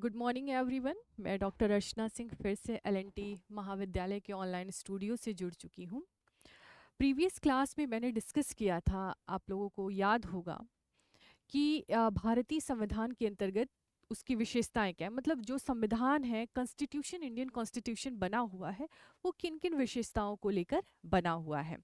Good morning everyone. मैं doctor Archana Singh फिर से एलएनटी महाविद्यालय के ऑनलाइन स्टूडियो से जुड़ चुकी हूँ। प्रीवियस क्लास में मैंने डिस्कस किया था, आप लोगों को याद होगा कि भारतीय संविधान के अंतर्गत उसकी विशेषताएं क्या है, मतलब जो संविधान है, कॉन्स्टिट्यूशन, इंडियन कॉन्स्टिट्यूशन बना हुआ है, वो किन किन विशेषताओं को लेकर बना हुआ है।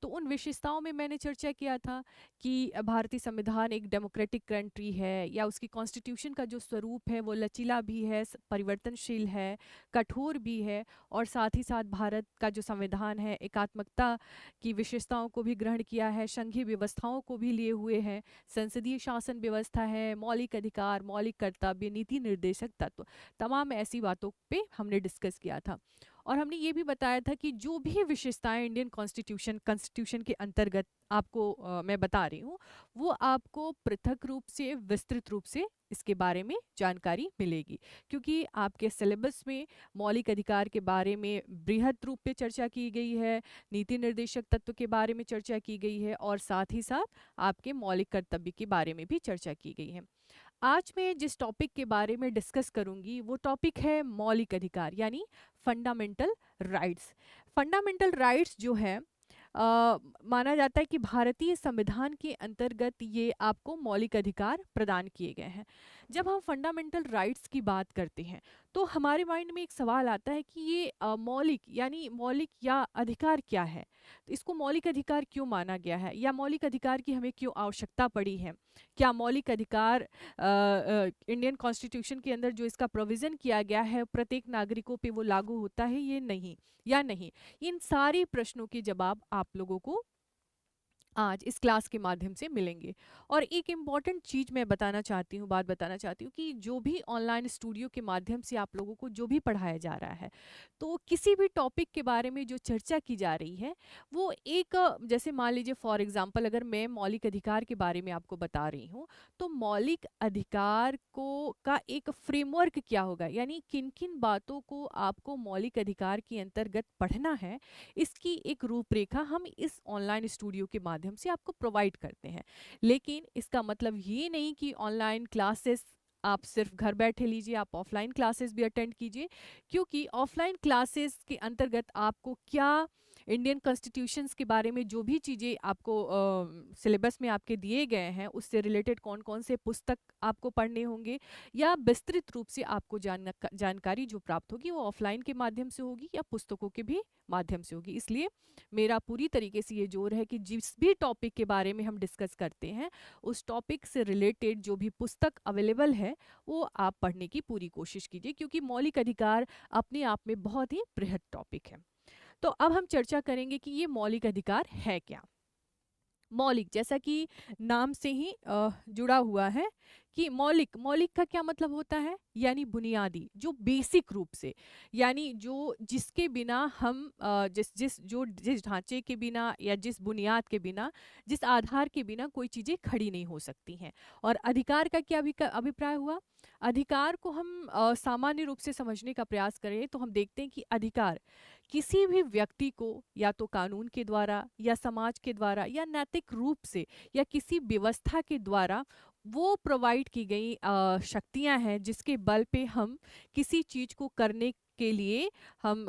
तो उन विशेषताओं में मैंने चर्चा किया था कि भारतीय संविधान एक डेमोक्रेटिक कंट्री है, या उसकी कॉन्स्टिट्यूशन का जो स्वरूप है वो लचीला भी है, परिवर्तनशील है, कठोर भी है, और साथ ही साथ भारत का जो संविधान है एकात्मकता की विशेषताओं को भी ग्रहण किया है, संघीय व्यवस्थाओं को भी लिए हुए है, संसदीय शासन व्यवस्था है, मौलिक अधिकार, मौलिक कर्तव्य, नीति निर्देशक तत्व, तमाम ऐसी बातों पे हमने डिस्कस किया था। और हमने ये भी बताया था कि जो भी विशेषताएं इंडियन कॉन्स्टिट्यूशन के अंतर्गत आपको मैं बता रही हूँ, वो आपको पृथक रूप से, विस्तृत रूप से इसके बारे में जानकारी मिलेगी, क्योंकि आपके सिलेबस में मौलिक अधिकार के बारे में बृहद रूप पे चर्चा की गई है, नीति निर्देशक तत्व के बारे में चर्चा की गई है, और साथ ही साथ आपके मौलिक कर्तव्य के बारे में भी चर्चा की गई है। आज मैं जिस टॉपिक के बारे में डिस्कस करूंगी वो टॉपिक है मौलिक अधिकार, यानी फंडामेंटल राइट्स। फंडामेंटल राइट्स जो है, माना जाता है कि भारतीय संविधान के अंतर्गत ये आपको मौलिक अधिकार प्रदान किए गए हैं। जब हम फंडामेंटल राइट्स की बात करते हैं तो हमारे माइंड में एक सवाल आता है कि ये मौलिक, यानी मौलिक या अधिकार क्या है, तो इसको मौलिक अधिकार क्यों माना गया है, या मौलिक अधिकार की हमें क्यों आवश्यकता पड़ी है। क्या मौलिक अधिकार इंडियन कॉन्स्टिट्यूशन के अंदर जो इसका प्रोविज़न किया गया है प्रत्येक नागरिकों पे वो लागू होता है, ये नहीं या नहीं। इन सारे प्रश्नों के जवाब आप लोगों को आज इस क्लास के माध्यम से मिलेंगे। और एक इम्पॉर्टेंट चीज़ मैं बताना चाहती हूँ, बात बताना चाहती हूँ कि जो भी ऑनलाइन स्टूडियो के माध्यम से आप लोगों को जो भी पढ़ाया जा रहा है, तो किसी भी टॉपिक के बारे में जो चर्चा की जा रही है वो एक जैसे मान लीजिए फॉर एग्जांपल अगर मैं मौलिक अधिकार के बारे में आपको बता रही हूँ, तो मौलिक अधिकार को का एक फ्रेमवर्क क्या होगा, यानी किन किन बातों को आपको मौलिक अधिकार के अंतर्गत पढ़ना है, इसकी एक रूपरेखा हम इस ऑनलाइन स्टूडियो के माध्यम से आपको प्रोवाइड करते हैं। लेकिन इसका मतलब ये नहीं कि ऑनलाइन क्लासेस आप सिर्फ घर बैठे लीजिए, आप ऑफलाइन क्लासेस भी अटेंड कीजिए, क्योंकि ऑफलाइन क्लासेस के अंतर्गत आपको क्या इंडियन कॉन्स्टिट्यूशंस के बारे में जो भी चीज़ें आपको सिलेबस में आपके दिए गए हैं उससे रिलेटेड कौन कौन से पुस्तक आपको पढ़ने होंगे, या विस्तृत रूप से आपको जानकारी जो प्राप्त होगी वो ऑफलाइन के माध्यम से होगी या पुस्तकों के भी माध्यम से होगी। इसलिए मेरा पूरी तरीके से ये जोर है कि जिस भी टॉपिक के बारे में हम डिस्कस करते हैं उस टॉपिक से रिलेटेड जो भी पुस्तक अवेलेबल है वो आप पढ़ने की पूरी कोशिश कीजिए, क्योंकि मौलिक अधिकार अपने आप में बहुत ही बृहद टॉपिक है। तो अब हम चर्चा करेंगे कि ये मौलिक अधिकार है क्या। मौलिक, जैसा कि नाम से ही जुड़ा हुआ है कि मौलिक, मौलिक का क्या मतलब होता है, यानी बुनियादी, जो बेसिक रूप से, यानी जो जिसके बिना हम जिस ढांचे के बिना या जिस बुनियाद के बिना, जिस आधार के बिना कोई चीज़ें खड़ी नहीं हो सकती हैं। और अधिकार का क्या अभिप्राय हुआ। अधिकार को हम सामान्य रूप से समझने का प्रयास करें तो हम देखते हैं कि अधिकार किसी भी व्यक्ति को या तो कानून के द्वारा या समाज के द्वारा या नैतिक रूप से या किसी व्यवस्था के द्वारा वो प्रोवाइड की गई शक्तियां हैं जिसके बल पे हम किसी चीज को करने के लिए हम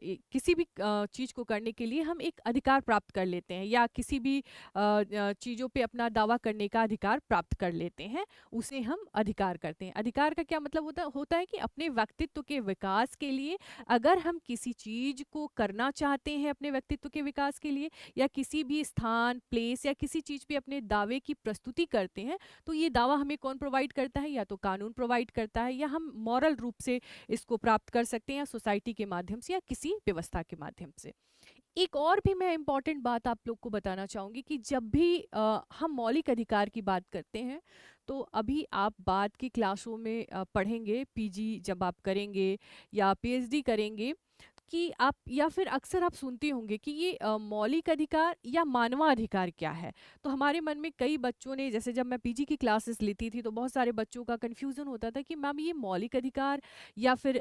किसी भी चीज को करने के लिए हम एक अधिकार प्राप्त कर लेते हैं, या किसी भी चीजों पे अपना दावा करने का अधिकार प्राप्त कर लेते हैं, उसे हम अधिकार करते हैं। अधिकार का क्या मतलब होता है कि अपने व्यक्तित्व के विकास के लिए अगर हम किसी चीज को करना चाहते हैं अपने व्यक्तित्व के विकास के लिए, या किसी भी स्थान, प्लेस या किसी चीज पे अपने दावे की प्रस्तुति करते हैं, तो ये दावा हमें कौन प्रोवाइड करता है, या तो कानून प्रोवाइड करता है, या हम मॉरल रूप से इसको प्राप्त कर सकते हैं, या सोसाइटी के माध्यम से या किसी व्यवस्था के माध्यम से। एक और भी मैं इम्पॉर्टेंट बात आप लोग को बताना चाहूँगी कि जब भी हम मौलिक अधिकार की बात करते हैं, तो अभी आप बाद की क्लासों में पढ़ेंगे, पीजी जब आप करेंगे या पीएचडी करेंगे, कि आप या फिर अक्सर आप सुनते होंगे कि ये मौलिक अधिकार या मानवाधिकार क्या है। तो हमारे मन में कई बच्चों ने, जैसे जब मैं पीजी की क्लासेस लेती थी तो बहुत सारे बच्चों का कन्फ्यूज़न होता था कि मैम ये मौलिक अधिकार या फिर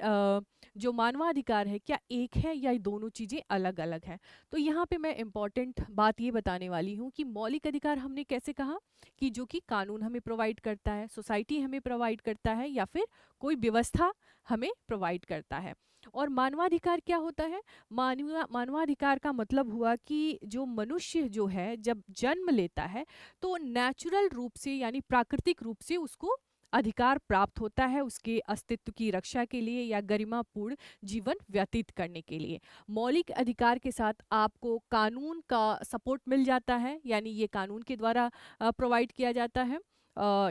जो मानवाधिकार है क्या एक है या ये दोनों चीज़ें अलग-अलग हैं। तो यहाँ पे मैं इम्पॉर्टेंट बात ये बताने वाली हूँ कि मौलिक अधिकार हमने कैसे कहा कि जो कि कानून हमें प्रोवाइड करता है, सोसाइटी हमें प्रोवाइड करता है या फिर कोई व्यवस्था हमें प्रोवाइड करता है। और मानवाधिकार क्या होता है? मानवाधिकार का मतलब हुआ कि जो मनुष्य जो है जब जन्म लेता है तो नेचुरल रूप से यानी प्राकृतिक रूप से उसको अधिकार प्राप्त होता है उसके अस्तित्व की रक्षा के लिए या गरिमापूर्ण जीवन व्यतीत करने के लिए। मौलिक अधिकार के साथ आपको कानून का सपोर्ट मिल जाता है, यानी ये कानून के द्वारा प्रोवाइड किया जाता है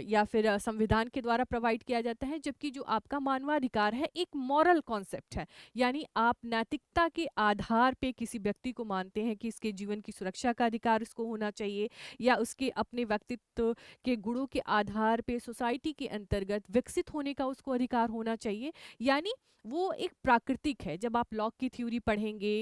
या फिर संविधान के द्वारा प्रोवाइड किया जाता है। जबकि जो आपका मानवाधिकार है एक मॉरल कॉन्सेप्ट है, यानी आप नैतिकता के आधार पे किसी व्यक्ति को मानते हैं कि इसके जीवन की सुरक्षा का अधिकार उसको होना चाहिए या उसके अपने व्यक्तित्व के गुणों के आधार पे सोसाइटी के अंतर्गत विकसित होने का उसको अधिकार होना चाहिए। यानी वो एक प्राकृतिक है। जब आप लॉक की थ्योरी पढ़ेंगे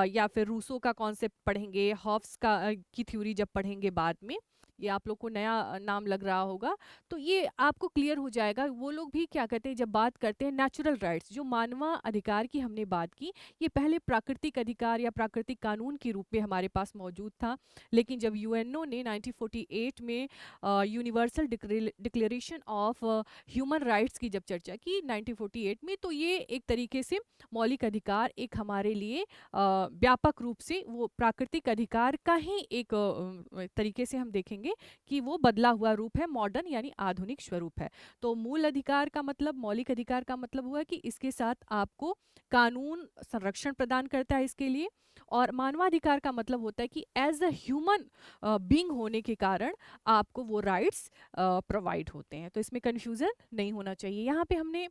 या फिर रूसो का कॉन्सेप्ट पढ़ेंगे, हॉब्स का की थ्योरी जब पढ़ेंगे बाद में, ये आप लोग को नया नाम लग रहा होगा, तो ये आपको क्लियर हो जाएगा। वो लोग भी क्या कहते हैं जब बात करते हैं नेचुरल राइट्स, जो मानवा अधिकार की हमने बात की, ये पहले प्राकृतिक अधिकार या प्राकृतिक कानून के रूप में हमारे पास मौजूद था। लेकिन जब यूएनओ ने 1948 में universal declaration of human rights की जब चर्चा की 1948 में, तो ये एक तरीके से मौलिक अधिकार एक हमारे लिए व्यापक रूप से वो प्राकृतिक अधिकार का ही एक तरीके से हम देखेंगे कि वो बदला हुआ रूप है, मॉडर्न यानी आधुनिक स्वरूप है। तो मूल अधिकार का मतलब, मौलिक अधिकार का मतलब हुआ कि इसके साथ आपको कानून संरक्षण प्रदान करता है इसके लिए। और मानवाधिकार का मतलब होता है कि एज अ ह्यूमन बीइंग होने के कारण आपको वो राइट्स प्रोवाइड होते हैं। तो इसमें कन्फ्यूज़न नहीं होना चाहिए। यहाँ पे हमने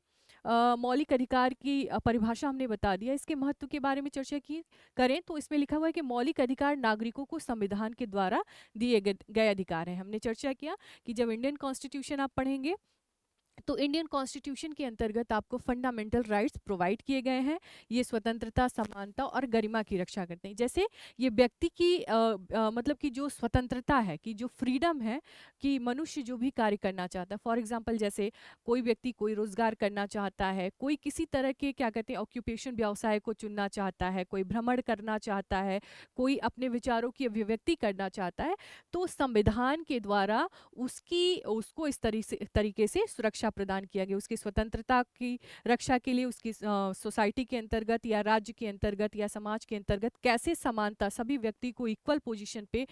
मौलिक अधिकार की परिभाषा हमने बता दिया। इसके महत्व के बारे में चर्चा की करें तो इसमें लिखा हुआ है कि मौलिक अधिकार नागरिकों को संविधान के द्वारा दिए गए अधिकार हैं। हमने चर्चा किया कि जब इंडियन कॉन्स्टिट्यूशन आप पढ़ेंगे तो इंडियन कॉन्स्टिट्यूशन के अंतर्गत आपको फंडामेंटल राइट्स प्रोवाइड किए गए हैं। ये स्वतंत्रता, समानता और गरिमा की रक्षा करते हैं। जैसे ये व्यक्ति की मतलब कि जो स्वतंत्रता है, कि जो फ्रीडम है, कि मनुष्य जो भी कार्य करना चाहता है, फॉर एग्जांपल जैसे कोई व्यक्ति कोई रोजगार करना चाहता है, कोई किसी तरह के क्या कहते हैं ऑक्यूपेशन, व्यवसाय को चुनना चाहता है, कोई भ्रमण करना चाहता है, कोई अपने विचारों की अभिव्यक्ति करना चाहता है, तो संविधान के द्वारा उसको इस तरीके से सुरक्षा प्रदान किया गया। उसकी स्वतंत्रता की रक्षा के लिए उसकी सोसाइटी के अंतर्गत या राज्य के अंतर्गत या समाज के अंतर्गत कैसे समानता, सभी व्यक्ति को इक्वल पोजीशन पे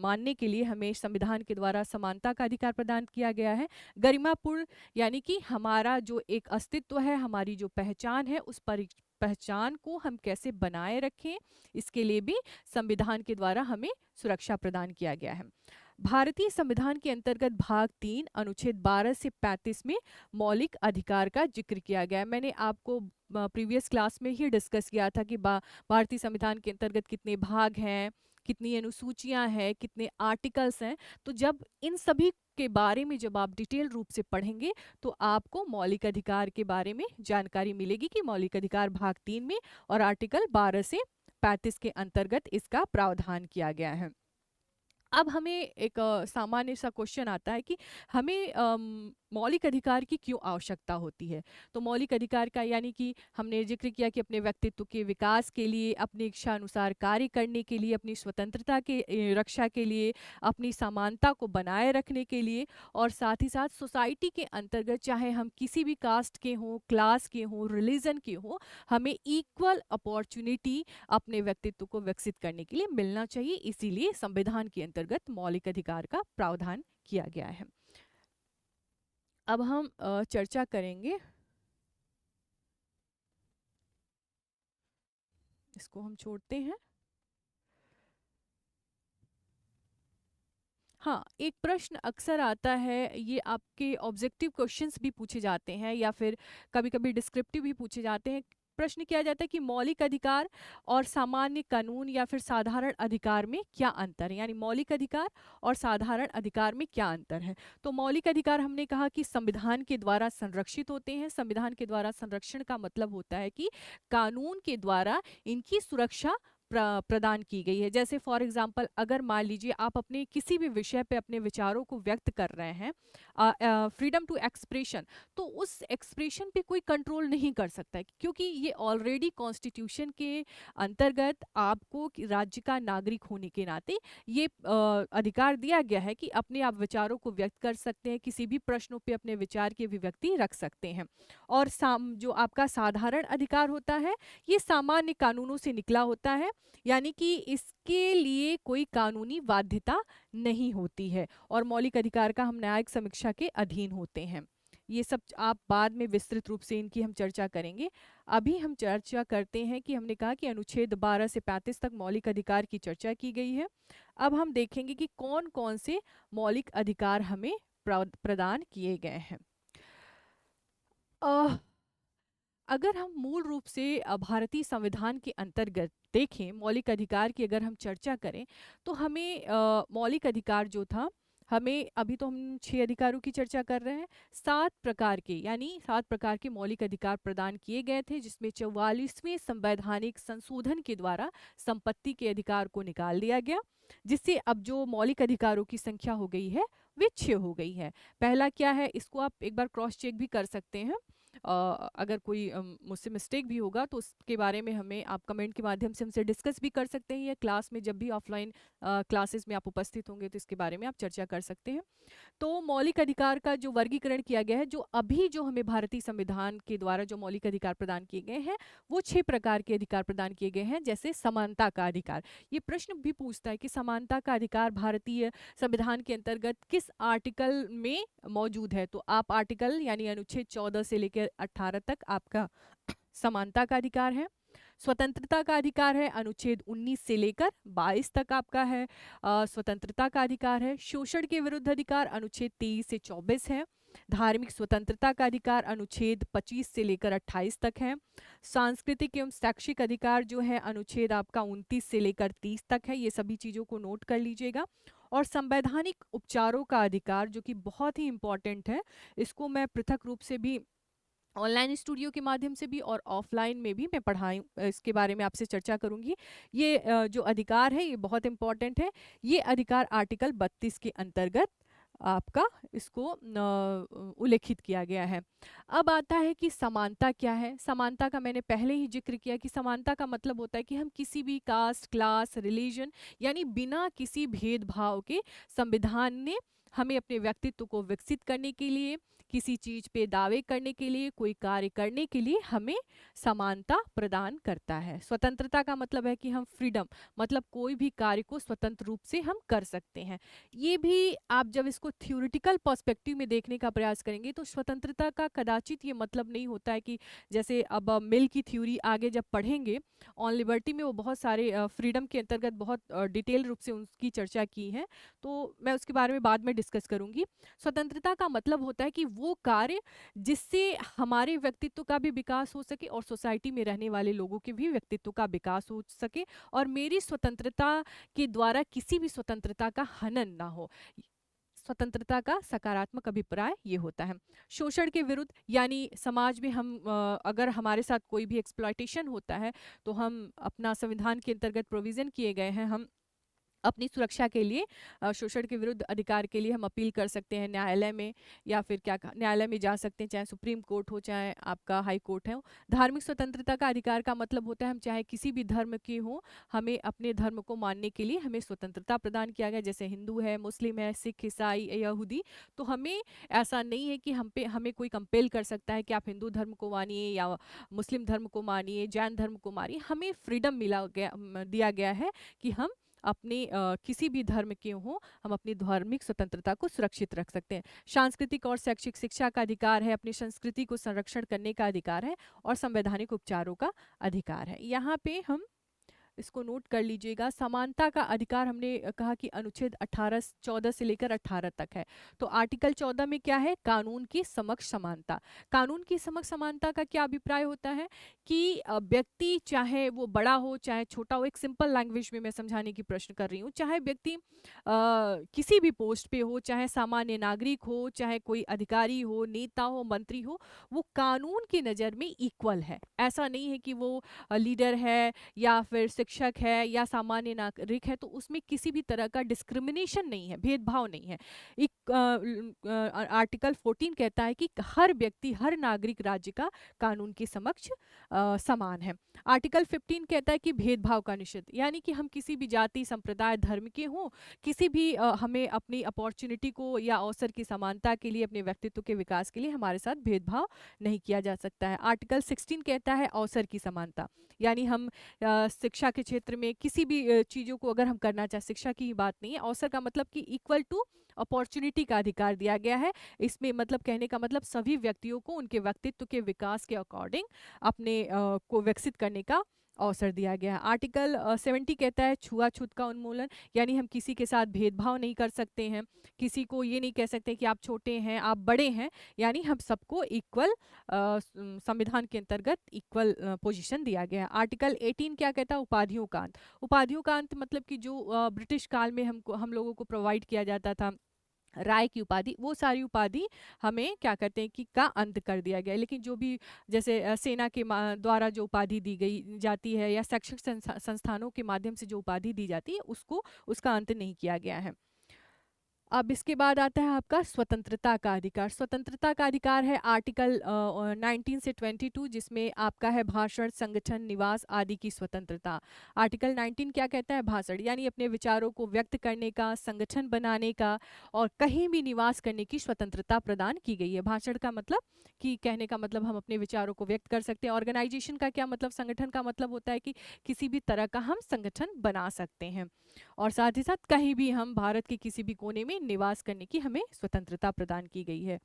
मानने के लिए हमें संविधान के द्वारा समानता का अधिकार प्रदान किया गया है। गरिमापूर्ण यानी कि हमारा जो एक अस्तित्व है, हमारी जो पहचान है, उस पहचान को हम कैसे बनाए रखें, इसके लिए भी संविधान के द्वारा हमें सुरक्षा प्रदान किया गया है। भारतीय संविधान के अंतर्गत भाग 3 अनुच्छेद 12 से 35 में मौलिक अधिकार का जिक्र किया गया है। मैंने आपको प्रीवियस क्लास में ही डिस्कस किया था कि भारतीय संविधान के अंतर्गत कितने भाग हैं, कितनी अनुसूचियां हैं, कितने आर्टिकल्स हैं। तो जब इन सभी के बारे में जब आप डिटेल रूप से पढ़ेंगे तो आपको मौलिक अधिकार के बारे में जानकारी मिलेगी कि मौलिक अधिकार भाग 3 में और आर्टिकल 12 से 35 के अंतर्गत इसका प्रावधान किया गया है। अब हमें एक सामान्य सा क्वेश्चन आता है कि हमें मौलिक अधिकार की क्यों आवश्यकता होती है। तो मौलिक अधिकार का यानी कि हमने जिक्र किया कि अपने व्यक्तित्व के विकास के लिए, अपनी इच्छा अनुसार कार्य करने के लिए, अपनी स्वतंत्रता के रक्षा के लिए, अपनी समानता को बनाए रखने के लिए, और साथ ही साथ सोसाइटी के अंतर्गत चाहे हम किसी भी कास्ट के हों, क्लास के हों, रिलीजन के हों, हमें इक्वल अपॉर्चुनिटी अपने व्यक्तित्व को विकसित करने के लिए मिलना चाहिए। इसीलिए संविधान के अंतर्गत मौलिक अधिकार का प्रावधान किया गया है। अब हम चर्चा करेंगे, इसको हम छोड़ते हैं। हाँ, एक प्रश्न अक्सर आता है, ये आपके ऑब्जेक्टिव क्वेश्चंस भी पूछे जाते हैं या फिर कभी-कभी डिस्क्रिप्टिव भी पूछे जाते हैं प्रश्न किया जाता है कि मौलिक अधिकार और सामान्य कानून या फिर साधारण अधिकार में क्या अंतर है, यानी मौलिक अधिकार और साधारण अधिकार में क्या अंतर है। तो मौलिक अधिकार हमने कहा कि संविधान के द्वारा संरक्षित होते हैं। संविधान के द्वारा संरक्षण का मतलब होता है कि कानून के द्वारा इनकी सुरक्षा प्रदान की गई है। जैसे फॉर एग्जांपल, अगर मान लीजिए आप अपने किसी भी विषय पे अपने विचारों को व्यक्त कर रहे हैं, फ्रीडम टू एक्सप्रेशन, तो उस एक्सप्रेशन पे कोई कंट्रोल नहीं कर सकता है, क्योंकि ये ऑलरेडी कॉन्स्टिट्यूशन के अंतर्गत आपको राज्य का नागरिक होने के नाते ये अधिकार दिया गया है कि अपने आप विचारों को व्यक्त कर सकते हैं, किसी भी प्रश्नों पे अपने विचार की अभिव्यक्ति रख सकते हैं। और जो आपका साधारण अधिकार होता है, ये सामान्य कानूनों से निकला होता है, यानी कि इसके लिए कोई कानूनी बाध्यता नहीं होती है और मौलिक अधिकार का हम न्यायिक समीक्षा के अधीन होते हैं। ये सब आप बाद में विस्तृत रूप से इनकी हम चर्चा करेंगे। अभी हम चर्चा करते हैं कि हमने कहा कि अनुच्छेद 12 से 35 तक मौलिक अधिकार की चर्चा की गई है। अब हम देखेंगे कि कौन कौन से मौलिक अधिकार हमें प्रदान किए गए हैं। अगर हम मूल रूप से भारतीय संविधान के अंतर्गत देखें, मौलिक अधिकार की अगर हम चर्चा करें, तो हमें मौलिक अधिकार जो था, हमें अभी तो हम 6 अधिकारों की चर्चा कर रहे हैं, 7 प्रकार के, यानी 7 प्रकार के मौलिक अधिकार प्रदान किए गए थे, जिसमें 44वें संवैधानिक संशोधन के द्वारा संपत्ति के अधिकार को निकाल दिया गया, जिससे अब जो मौलिक अधिकारों की संख्या हो गई है वे 6 हो गई है। पहला क्या है, इसको आप एक बार क्रॉस चेक भी कर सकते हैं। अगर कोई मुझसे मिस्टेक भी होगा तो उसके बारे में हमें आप कमेंट के माध्यम से हमसे डिस्कस भी कर सकते हैं, या क्लास में जब भी ऑफलाइन क्लासेस में आप उपस्थित होंगे तो इसके बारे में आप चर्चा कर सकते हैं। तो मौलिक अधिकार का जो वर्गीकरण किया गया है, जो अभी जो हमें भारतीय संविधान के द्वारा जो मौलिक अधिकार प्रदान किए गए हैं, वो 6 प्रकार के अधिकार प्रदान किए गए हैं। जैसे समानता का अधिकार, ये प्रश्न भी पूछता है कि समानता का अधिकार भारतीय संविधान के अंतर्गत किस आर्टिकल में मौजूद है। तो आप आर्टिकल यानी अनुच्छेद 14 से लेकर 18 तक आपका समानता का अधिकार है। स्वतंत्रता का अधिकार है, अनुच्छेद 19 से लेकर 22 तक आपका है स्वतंत्रता का अधिकार है। शोषण के विरुद्ध अधिकार अनुच्छेद 23 से 24 है। धार्मिक स्वतंत्रता का अधिकार अनुच्छेद 25 से लेकर 28 तक है। सांस्कृतिक एवं शैक्षिक अधिकार जो है अनुच्छेद आपका 29 से लेकर 30 तक है। ये सभी चीज़ों को नोट कर लीजिएगा। और संवैधानिक उपचारों का अधिकार, जो कि बहुत ही इम्पॉर्टेंट है, इसको मैं पृथक रूप से भी ऑनलाइन स्टूडियो के माध्यम से भी और ऑफलाइन में भी मैं पढ़ाई इसके बारे में आपसे चर्चा करूंगी। ये जो अधिकार है ये बहुत इम्पॉर्टेंट है। ये अधिकार आर्टिकल 32 के अंतर्गत आपका इसको उल्लेखित किया गया है। अब आता है कि समानता क्या है। समानता का मैंने पहले ही जिक्र किया कि समानता का मतलब होता है कि हम किसी भी कास्ट, क्लास, रिलीजन, यानी बिना किसी भेदभाव के संविधान ने हमें अपने व्यक्तित्व को विकसित करने के लिए, किसी चीज पे दावे करने के लिए, कोई कार्य करने के लिए हमें समानता प्रदान करता है। स्वतंत्रता का मतलब है कि हम फ्रीडम, मतलब कोई भी कार्य को स्वतंत्र रूप से हम कर सकते हैं। ये भी आप जब इसको थ्योरेटिकल पर्सपेक्टिव में देखने का प्रयास करेंगे तो स्वतंत्रता का कदाचित ये मतलब नहीं होता है कि जैसे अब मिल की थ्योरी आगे जब पढ़ेंगे ऑन लिबर्टी में, वो बहुत सारे फ्रीडम के अंतर्गत बहुत डिटेल रूप से उसकी चर्चा की है, तो मैं उसके बारे में बाद में डिस्कस करूंगी। स्वतंत्रता का मतलब होता है कि वो कार्य जिससे हमारे व्यक्तित्व का भी विकास हो सके और सोसाइटी में रहने वाले लोगों के भी व्यक्तित्व का विकास हो सके, और मेरी स्वतंत्रता के द्वारा किसी भी स्वतंत्रता का हनन ना हो। स्वतंत्रता का सकारात्मक अभिप्राय ये होता है। शोषण के विरुद्ध, यानी समाज में हम अगर हमारे साथ कोई भी एक्सप्लॉयटेशन होता है तो हम अपना संविधान के अंतर्गत प्रोविजन किए गए हैं, हम अपनी सुरक्षा के लिए शोषण के विरुद्ध अधिकार के लिए हम अपील कर सकते हैं न्यायालय में, या फिर न्यायालय में जा सकते हैं, चाहे सुप्रीम कोर्ट हो चाहे आपका हाई कोर्ट है। धार्मिक स्वतंत्रता का अधिकार का मतलब होता है हम चाहे किसी भी धर्म के हों, हमें अपने धर्म को मानने के लिए हमें स्वतंत्रता प्रदान किया गया। जैसे हिंदू है, मुस्लिम है, सिख, ईसाई, यहूदी, तो हमें ऐसा नहीं है कि हमें कोई कंपेल कर सकता है कि आप हिंदू धर्म को मानिए या मुस्लिम धर्म को मानिए, जैन धर्म को मानिए। हमें फ्रीडम दिया गया है कि हम अपने किसी भी धर्म के हों, हम अपनी धार्मिक स्वतंत्रता को सुरक्षित रख सकते हैं। सांस्कृतिक और शैक्षिक शिक्षा का अधिकार है, अपनी संस्कृति को संरक्षण करने का अधिकार है, और संवैधानिक उपचारों का अधिकार है। यहाँ पे हम इसको नोट कर लीजिएगा। समानता का अधिकार हमने कहा कि अनुच्छेद 18 14 से लेकर 18 तक है। तो आर्टिकल 14 में क्या है? कानून की समक्ष समानता। कानून की समक्ष समानता का क्या अभिप्राय होता है कि व्यक्ति चाहे वो बड़ा हो चाहे छोटा हो, एक सिंपल लैंग्वेज में मैं समझाने की प्रश्न कर रही हूँ, चाहे व्यक्ति किसी भी पोस्ट पे हो, चाहे सामान्य नागरिक हो, चाहे कोई अधिकारी हो, नेता हो, मंत्री हो, वो कानून की नज़र में इक्वल है। ऐसा नहीं है कि वो लीडर है या फिर शिक्षक है या सामान्य नागरिक है तो उसमें किसी भी तरह का डिस्क्रिमिनेशन नहीं है, भेदभाव नहीं है। एक आर्टिकल 14 कहता है कि हर व्यक्ति, हर नागरिक राज्य का कानून के समक्ष समान है। आर्टिकल 15 कहता है कि भेदभाव का निषेध, यानी कि हम किसी भी जाति, संप्रदाय, धर्म के हों, किसी भी हमें अपनी अपॉर्चुनिटी को या अवसर की समानता के लिए, अपने व्यक्तित्व के विकास के लिए हमारे साथ भेदभाव नहीं किया जा सकता है। आर्टिकल 16 कहता है अवसर की समानता, यानी हम शिक्षा के क्षेत्र में किसी भी चीज़ों को अगर हम करना चाहें, शिक्षा की ही बात नहीं है, अवसर का मतलब कि इक्वल टू अपॉर्चुनिटी का अधिकार दिया गया है। इसमें मतलब कहने का मतलब सभी व्यक्तियों को उनके व्यक्तित्व के विकास के अकॉर्डिंग अपने को विकसित करने का अवसर दिया गया है। आर्टिकल 70 कहता है छुआछूत का उन्मूलन, यानी हम किसी के साथ भेदभाव नहीं कर सकते हैं, किसी को ये नहीं कह सकते कि आप छोटे हैं, आप बड़े हैं, यानी हम सबको इक्वल संविधान के अंतर्गत इक्वल पोजीशन दिया गया है। आर्टिकल 18 क्या कहता है? उपाधियों का अंत। उपाधियों का अंत मतलब कि जो ब्रिटिश काल में हम लोगों को प्रोवाइड किया जाता था, राय की उपाधि, वो सारी उपाधि हमें क्या कहते हैं कि का अंत कर दिया गया। लेकिन जो भी जैसे सेना के द्वारा जो उपाधि दी गई जाती है या शैक्षिक संस्थानों के माध्यम से जो उपाधि दी जाती है उसको, उसका अंत नहीं किया गया है। अब इसके बाद आता है आपका स्वतंत्रता का अधिकार। स्वतंत्रता का अधिकार है आर्टिकल 19 से 22, जिसमें आपका है भाषण, संगठन, निवास आदि की स्वतंत्रता। आर्टिकल 19 क्या कहता है? भाषण, यानी अपने विचारों को व्यक्त करने का, संगठन बनाने का और कहीं भी निवास करने की स्वतंत्रता प्रदान की गई है। भाषण का मतलब कि कहने का मतलब हम अपने विचारों को व्यक्त कर सकते हैं। ऑर्गेनाइजेशन का क्या मतलब? संगठन का मतलब होता है कि किसी भी तरह का हम संगठन बना सकते हैं। और साथ ही साथ कहीं भी हम भारत के किसी भी कोने में निवास करने की हमें स्वतंत्रता प्रदान की गई है।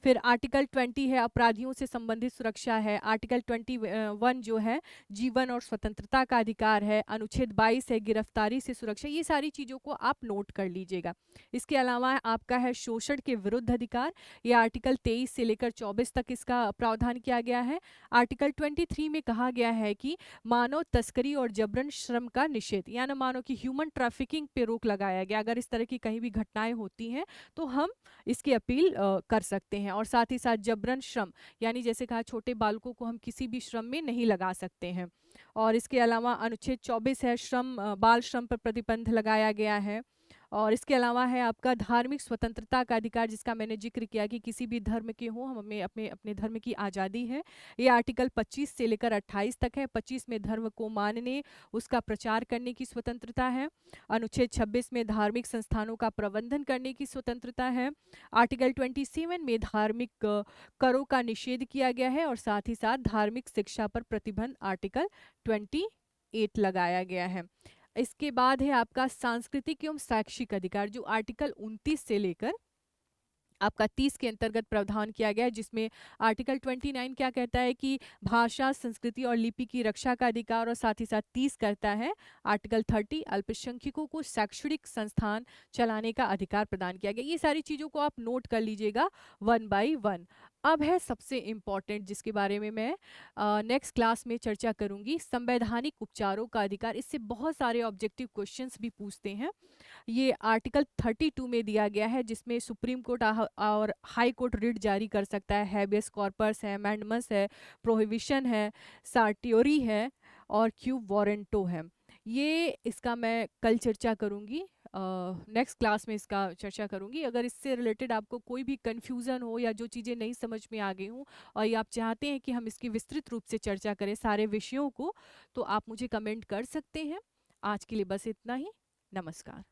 फिर आर्टिकल 20 है अपराधियों से संबंधित सुरक्षा है। आर्टिकल 21 जो है जीवन और स्वतंत्रता का अधिकार है। अनुच्छेद 22 है गिरफ्तारी से सुरक्षा। ये सारी चीज़ों को आप नोट कर लीजिएगा। इसके अलावा आपका है शोषण के विरुद्ध अधिकार, ये आर्टिकल 23 से लेकर 24 तक इसका प्रावधान किया गया है। आर्टिकल 23 में कहा गया है कि मानव तस्करी और जबरन श्रम का निषेध, यानी मानो कि ह्यूमन ट्रैफिकिंग पे रोक लगाया गया। अगर इस तरह की कहीं भी घटनाएं होती हैं तो हम इसकी अपील कर सकते हैं। और साथ ही साथ जबरन श्रम, यानी जैसे कहा छोटे बालकों को हम किसी भी श्रम में नहीं लगा सकते हैं। और इसके अलावा अनुच्छेद 24 है श्रम, बाल श्रम पर प्रतिबंध लगाया गया है। और इसके अलावा है आपका धार्मिक स्वतंत्रता का अधिकार, जिसका मैंने जिक्र किया कि किसी भी धर्म के हों, हमें अपने अपने धर्म की आज़ादी है। ये आर्टिकल 25 से लेकर 28 तक है। 25 में धर्म को मानने, उसका प्रचार करने की स्वतंत्रता है। अनुच्छेद 26 में धार्मिक संस्थानों का प्रबंधन करने की स्वतंत्रता है। आर्टिकल 27 में धार्मिक करों का निषेध किया गया है। और साथ ही साथ धार्मिक शिक्षा पर प्रतिबंध आर्टिकल 28 लगाया गया है। इसके बाद है आपका सांस्कृतिक एवं शैक्षिक अधिकार, जो आर्टिकल 29 से लेकर आपका 30 के अंतर्गत प्रावधान किया गया है, जिसमें आर्टिकल 29 क्या कहता है कि भाषा, संस्कृति और लिपि की रक्षा का अधिकार। और साथ ही साथ 30 करता है आर्टिकल 30 अल्पसंख्यकों को शैक्षणिक संस्थान चलाने का अधिकार प्रदान किया गया। ये सारी चीज़ों को आप नोट कर लीजिएगा 1 बाई 1। अब है सबसे इम्पॉर्टेंट, जिसके बारे में मैं नेक्स्ट क्लास में चर्चा करूंगी, संवैधानिक उपचारों का अधिकार। इससे बहुत सारे ऑब्जेक्टिव क्वेश्चंस भी पूछते हैं। ये आर्टिकल 32 में दिया गया है, जिसमें सुप्रीम कोर्ट और हाई कोर्ट रिट जारी कर सकता है। हैबियस कॉर्पस है, अमेंडमेंट्स है, प्रोहिबिशन है, सार्टियोरी है और क्यू वारंटो है। ये इसका मैं कल चर्चा करूंगी, नेक्स्ट क्लास में इसका चर्चा करूंगी। अगर इससे रिलेटेड आपको कोई भी कन्फ्यूज़न हो या जो चीज़ें नहीं समझ में आ गई हूँ और या आप चाहते हैं कि हम इसकी विस्तृत रूप से चर्चा करें सारे विषयों को, तो आप मुझे कमेंट कर सकते हैं। आज के लिए बस इतना ही। नमस्कार।